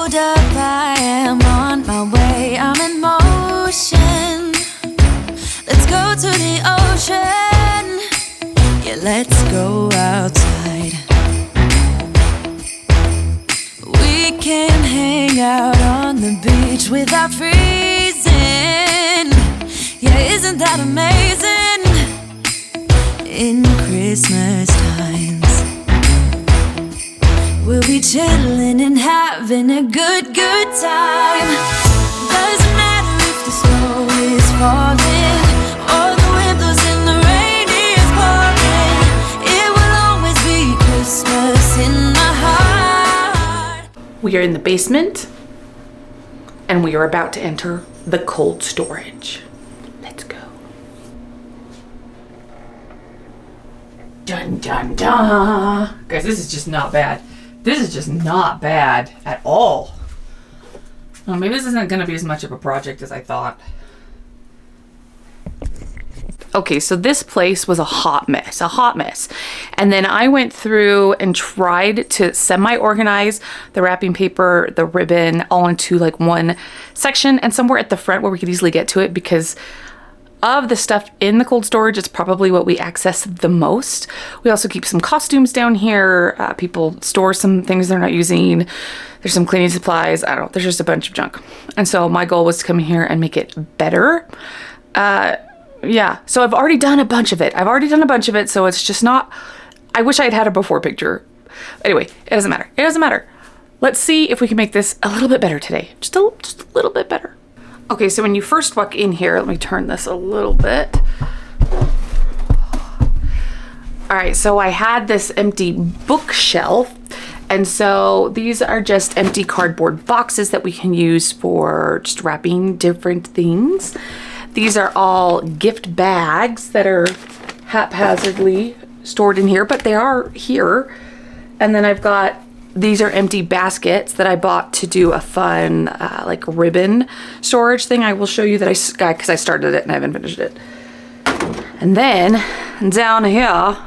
Hold up, I am on my way, I'm in motion. Let's go to the ocean. Yeah, let's go outside. We can hang out on the beach without freezing. Yeah, isn't that amazing? In Christmas times, we'll be chilling and having a good time. Doesn't matter if the snow is falling or the wind blows and the rain is pouring. It will always be Christmas in my heart. We are in the basement and we are about to enter the cold storage. Let's go. Dun dun dun. Guys, this is just not bad. This is just not bad at all. Well, maybe this isn't going to be as much of a project as I thought. Okay, so this place was a hot mess. And then I went through and tried to semi-organize the wrapping paper, the ribbon, all into like one section and somewhere at the front where we could easily get to it, because of the stuff in the cold storage, it's probably what we access the most. We also keep some costumes down here. People store some things they're not using. There's some cleaning supplies. I don't know. There's just a bunch of junk. And so my goal was to come here and make it better. Yeah, so I've already done a bunch of it. So it's just not, I wish I had had a before picture. Anyway, it doesn't matter. Let's see if we can make this a little bit better today. Just a little bit better. Okay, so when you first walk in here, let me turn this a little bit. All right, so I had this empty bookshelf, and so these are just empty cardboard boxes that we can use for just wrapping different things. These are all gift bags that are haphazardly stored in here, but they are here. And then I've got, these are empty baskets that I bought to do a fun like ribbon storage thing. I will show you that because I started it and I haven't finished it. And then down here,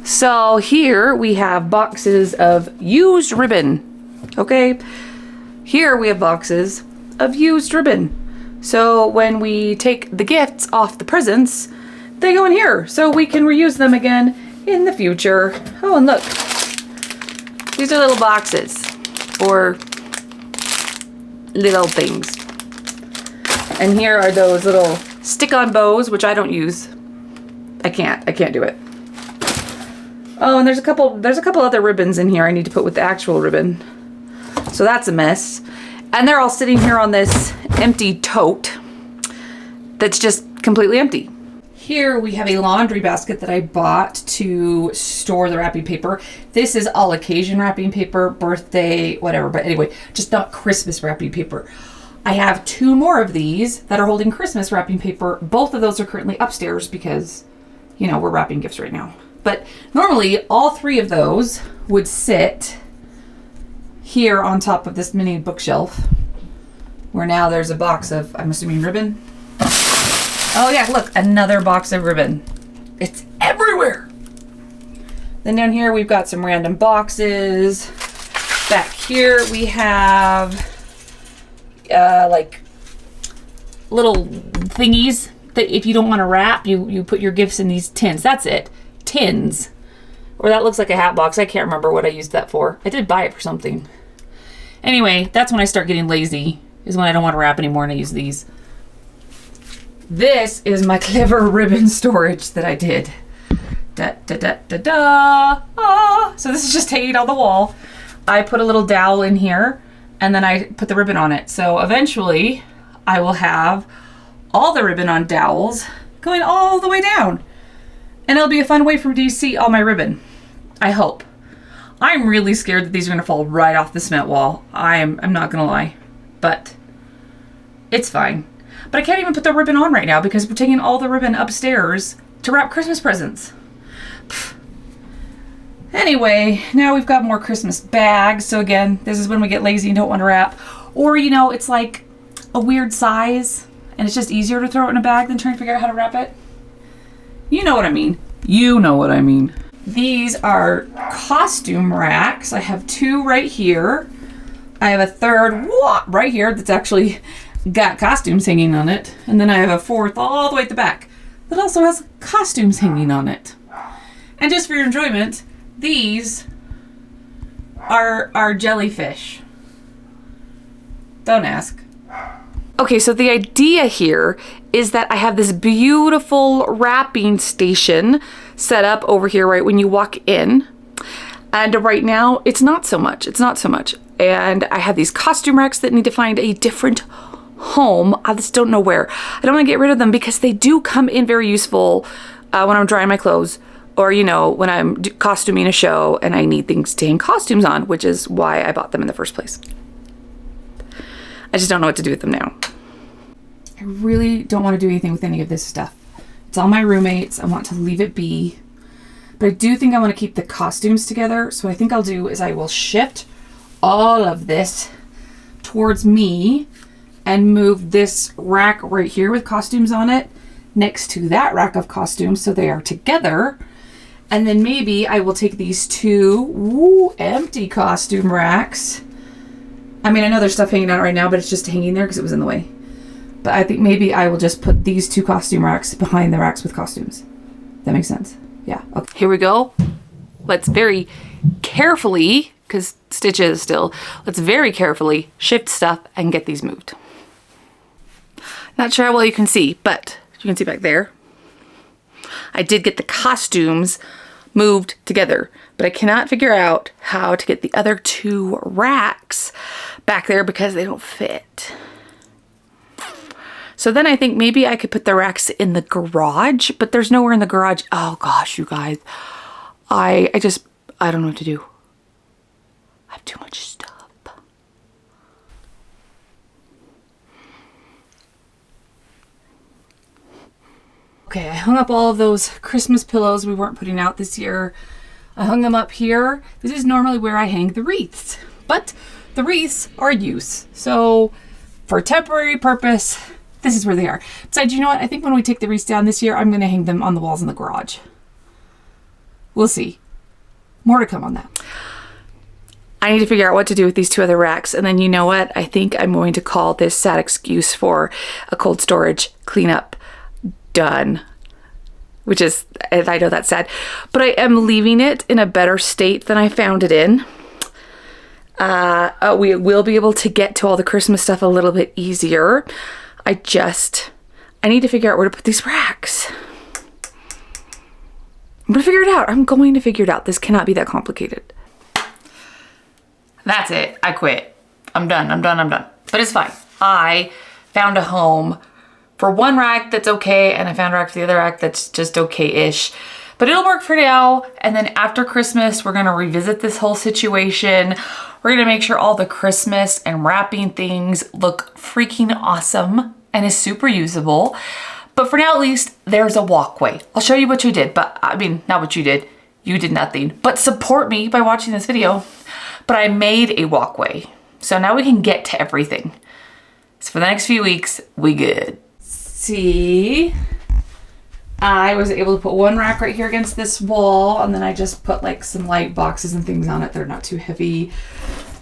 so here we have boxes of used ribbon. Okay, here we have boxes of used ribbon. So when we take the gifts off the presents, they go in here so we can reuse them again in the future. Oh, and look, these are little boxes for little things. And here are those little stick-on bows, which I don't use. I can't do it. Oh, and there's a couple other ribbons in here I need to put with the actual ribbon. So that's a mess. And they're all sitting here on this empty tote that's just completely empty. Here we have a laundry basket that I bought to store the wrapping paper. This is all occasion wrapping paper, birthday, whatever. But anyway, just not Christmas wrapping paper. I have 2 more of these that are holding Christmas wrapping paper. Both of those are currently upstairs because, you know, we're wrapping gifts right now. But normally all 3 of those would sit here on top of this mini bookshelf, where now there's a box of, I'm assuming, ribbon. Oh yeah, look, another box of ribbon. It's everywhere. Then down here we've got some random boxes. Back here we have like little thingies that if you don't want to wrap, you put your gifts in these tins. That's it, tins. Or that looks like a hat box. I can't remember what I used that for. I did buy it for something. Anyway, that's when I start getting lazy, is when I don't want to wrap anymore and I use these. This is my clever ribbon storage that I did. Da da da da da. Ah. So this is just hanging on the wall. I put a little dowel in here and then I put the ribbon on it. So eventually I will have all the ribbon on dowels going all the way down. And it'll be a fun way for me to see all my ribbon. I hope. I'm really scared that these are gonna fall right off the cement wall. I'm not gonna lie, but it's fine. But I can't even put the ribbon on right now because we're taking all the ribbon upstairs to wrap Christmas presents. Pfft. Anyway, now we've got more Christmas bags. So again, this is when we get lazy and don't want to wrap. Or, you know, it's like a weird size and it's just easier to throw it in a bag than trying to figure out how to wrap it. You know what I mean. You know what I mean. These are costume racks. I have 2 right here. I have a third right here that's actually got costumes hanging on it. And then I have a 4th all the way at the back that also has costumes hanging on it. And just for your enjoyment, these are jellyfish. Don't ask. Okay, so the idea here is that I have this beautiful wrapping station set up over here right when you walk in. And right now, it's not so much. It's not so much. And I have these costume racks that need to find a different home. I just don't know where. I don't want to get rid of them because they do come in very useful when I'm drying my clothes, or, you know, when I'm costuming a show and I need things to hang costumes on, which is why I bought them in the first place. I just don't know what to do with them now. I really don't want to do anything with any of this stuff. It's all my roommates. I want to leave it be. But I do think I want to keep the costumes together. So what I think I'll do is I will shift all of this towards me and move this rack right here with costumes on it next to that rack of costumes so they are together. And then maybe I will take these 2 empty costume racks. I mean, I know there's stuff hanging out right now, but it's just hanging there because it was in the way. But I think maybe I will just put these 2 costume racks behind the racks with costumes. That makes sense? Yeah. Okay. Here we go. Let's very carefully, because stitches still, let's very carefully shift stuff and get these moved. Not sure how well you can see, but you can see back there. I did get the costumes moved together, but I cannot figure out how to get the other 2 racks back there because they don't fit. So then I think maybe I could put the racks in the garage, but there's nowhere in the garage. Oh gosh, you guys, I don't know what to do. I have too much stuff. Okay, I hung up all of those Christmas pillows we weren't putting out this year. I hung them up here. This is normally where I hang the wreaths, but the wreaths are use. So for temporary purpose, this is where they are. Besides, you know what? I think when we take the wreaths down this year, I'm going to hang them on the walls in the garage. We'll see. More to come on that. I need to figure out what to do with these 2 other racks. And then you know what? I think I'm going to call this sad excuse for a cold storage cleanup done. Which is, I know that's sad, but I am leaving it in a better state than I found it in. We will be able to get to all the Christmas stuff a little bit easier. I need to figure out where to put these racks. I'm gonna figure it out. I'm going to figure it out. This cannot be that complicated. That's it. I quit. I'm done. But it's fine. I found a home for one rack that's okay, and I found a rack for the other rack that's just okay-ish. But it'll work for now, and then after Christmas, we're gonna revisit this whole situation. We're gonna make sure all the Christmas and wrapping things look freaking awesome and is super usable. But for now, at least, there's a walkway. I'll show you what you did, but I mean, not what you did. You did nothing, but support me by watching this video. But I made a walkway. So now we can get to everything. So for the next few weeks, we good. See, I was able to put one rack right here against this wall, and then I just put like some light boxes and things on it. They're not too heavy.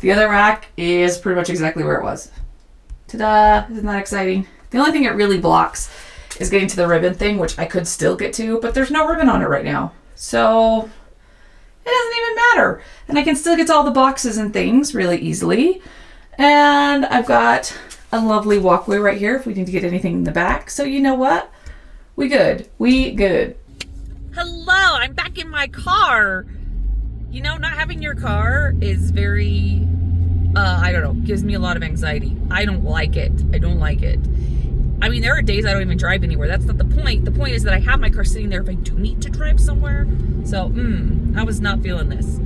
The other rack is pretty much exactly where it was. Ta-da! Isn't that exciting? The only thing it really blocks is getting to the ribbon thing, which I could still get to, but there's no ribbon on it right now. So it doesn't even matter. And I can still get to all the boxes and things really easily. And I've got a lovely walkway right here if we need to get anything in the back. So you know what? We good. Hello, I'm back in my car. You know, not having your car is very, I don't know, gives me a lot of anxiety. I don't like it. I mean, there are days I don't even drive anywhere. That's not the point. The point is that I have my car sitting there if I do need to drive somewhere. So, I was not feeling this.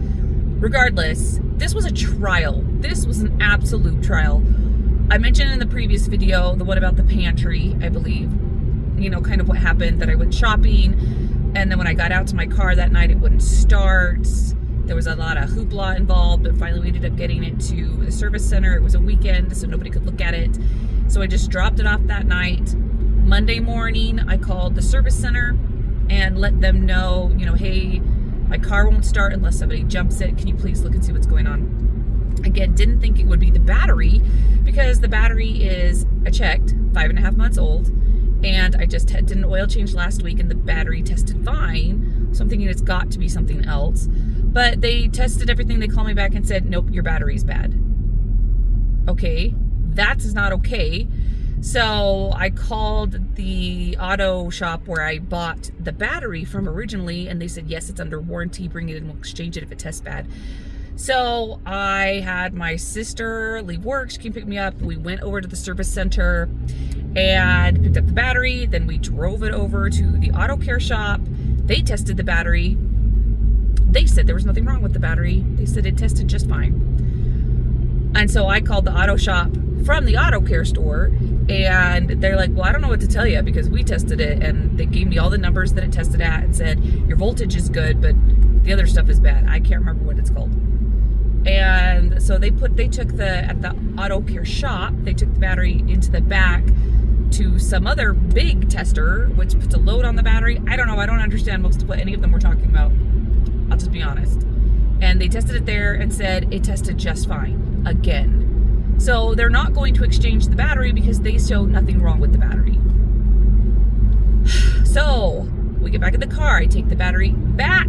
Regardless, this was a trial. This was an absolute trial. I mentioned in the previous video, the one about the pantry, I believe, you know, kind of what happened, that I went shopping, and then when I got out to my car that night, it wouldn't start. There was a lot of hoopla involved, but finally we ended up getting it to the service center. It was a weekend, so nobody could look at it. So I just dropped it off that night. Monday morning, I called the service center and let them know, you know, hey, My car won't start unless somebody jumps it. Can you please look and see what's going on? Again, didn't think it would be the battery because the battery is, I checked, 5.5 months old. And I just did an oil change last week and the battery tested fine. So I'm thinking it's got to be something else. But they tested everything. They called me back and said, nope, your battery's bad. Okay, that's not okay. So I called the auto shop where I bought the battery from originally, and they said, yes, it's under warranty. Bring it in, we'll exchange it if it tests bad. So I had my sister leave work. She came pick me up. We went over to the service center and picked up the battery. Then we drove it over to the auto care shop. They tested the battery. They said there was nothing wrong with the battery. They said it tested just fine. And so I called the auto shop from the auto care store, and they're like, well, I don't know what to tell you because we tested it, and they gave me all the numbers that it tested at and said your voltage is good, but the other stuff is bad. I can't remember what it's called. And so at the auto care shop, they took the battery into the back to some other big tester, which puts a load on the battery. I don't know. I don't understand most of what any of them were talking about. I'll just be honest. And they tested it there and said it tested just fine again. So they're not going to exchange the battery because they showed nothing wrong with the battery. So we get back in the car. I take the battery back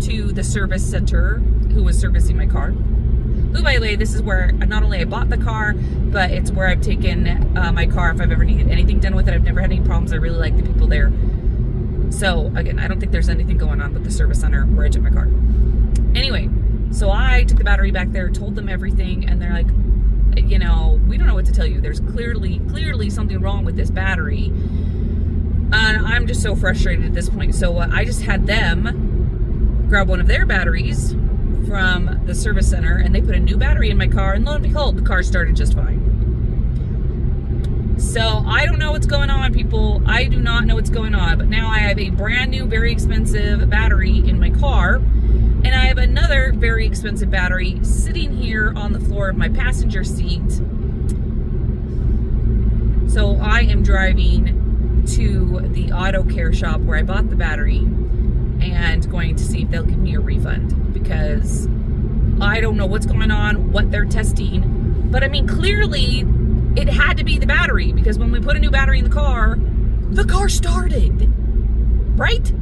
to the service center who was servicing my car. Who, by the way, this is where not only I bought the car, but it's where I've taken my car if I've ever needed anything done with it. I've never had any problems. I really like the people there. So again, I don't think there's anything going on with the service center where I took my car. Anyway, so I took the battery back there, told them everything, and they're like, you know, we don't know what to tell you. There's clearly something wrong with this battery. And I'm just so frustrated at this point. So I just had them grab one of their batteries from the service center, and they put a new battery in my car, and lo and behold, the car started just fine. So I don't know what's going on, people. I do not know what's going on, but now I have a brand new, very expensive battery in my car, and I have another very expensive battery sitting here on the floor of my passenger seat. So I am driving to the auto care shop where I bought the battery and going to see if they'll give me a refund, because I don't know what's going on, what they're testing. But I mean, clearly it had to be the battery, because when we put a new battery in the car started, right?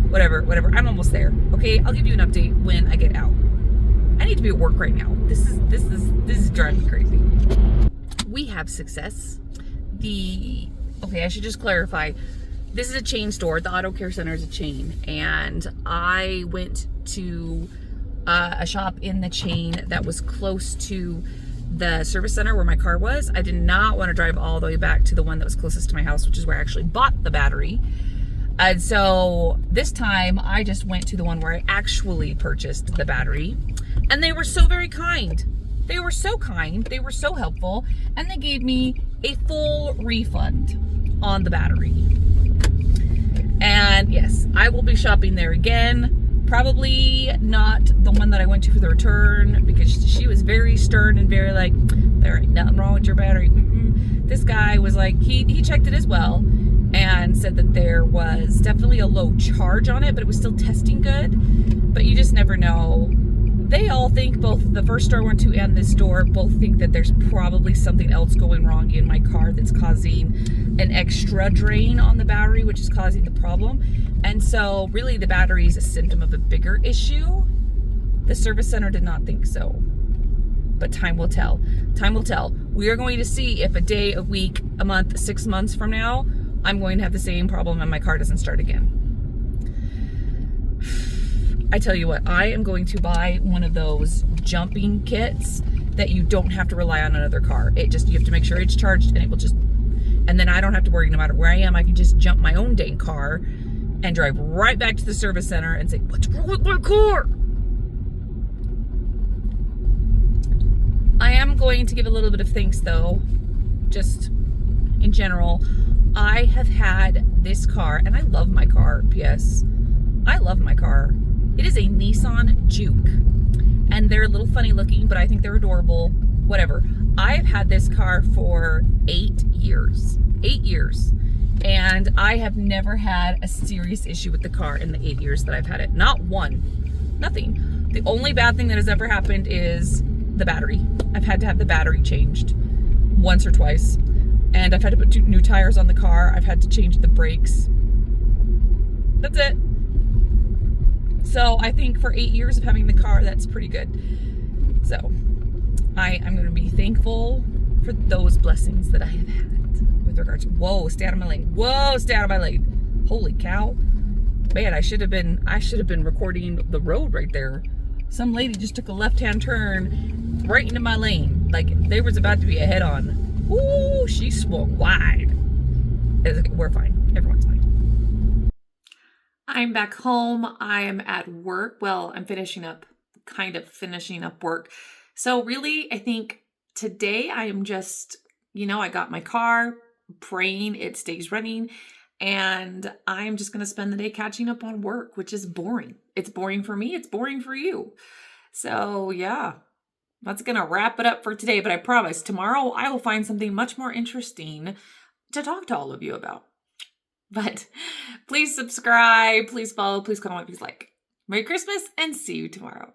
Whatever. I'm almost there. Okay, I'll give you an update when I get out. I need to be at work right now. This is driving me crazy. We have success. Okay, I should just clarify. This is a chain store. The auto care center is a chain, and I went to a shop in the chain that was close to the service center where my car was. I did not want to drive all the way back to the one that was closest to my house, which is where I actually bought the battery. And so this time I just went to the one where I actually purchased the battery, and they were so very kind. They were so kind. They were so helpful, and they gave me a full refund on the battery. And yes, I will be shopping there again. Probably not the one that I went to for the return, because she was very stern and very like, there ain't nothing wrong with your battery. This guy was like, he checked it as well and said that there was definitely a low charge on it, but it was still testing good. But you just never know. They all think, both the first store I went to and this store, both think that there's probably something else going wrong in my car that's causing an extra drain on the battery, which is causing the problem. And so really the battery is a symptom of a bigger issue. The service center did not think so. But time will tell. Time will tell. We are going to see if a day, a week, a month, 6 months from now, I'm going to have the same problem and my car doesn't start again. I tell you what, I am going to buy one of those jumping kits that you don't have to rely on another car. You have to make sure it's charged, and it will just, and then I don't have to worry. No matter where I am, I can just jump my own dang car and drive right back to the service center and say, what's wrong with my car? I am going to give a little bit of thanks though, just in general. I have had this car, and I love my car, P.S. I love my car. It is a Nissan Juke, and they're a little funny looking, but I think they're adorable. Whatever. I've had this car for 8 years. 8 years. And I have never had a serious issue with the car in the 8 years that I've had it. Not one. Nothing. The only bad thing that has ever happened is the battery. I've had to have the battery changed once or twice. And I've had to put new tires on the car. I've had to change the brakes. That's it. So I think for 8 years of having the car, that's pretty good. So I'm going to be thankful for those blessings that I have had with regards to, whoa, stay out of my lane. Whoa, stay out of my lane. Holy cow. Man, I should have been recording the road right there. Some lady just took a left-hand turn right into my lane. Like there was about to be a head-on. Ooh, she swung wide. We're fine. Everyone's fine. I'm back home. I am at work. Well, I'm finishing up work. So really, I think today I am just, I got my car, praying it stays running, and I'm just going to spend the day catching up on work, which is boring. It's boring for me. It's boring for you. So yeah, that's going to wrap it up for today. But I promise tomorrow I will find something much more interesting to talk to all of you about. But please subscribe, please follow, please comment, please like. Merry Christmas and see you tomorrow.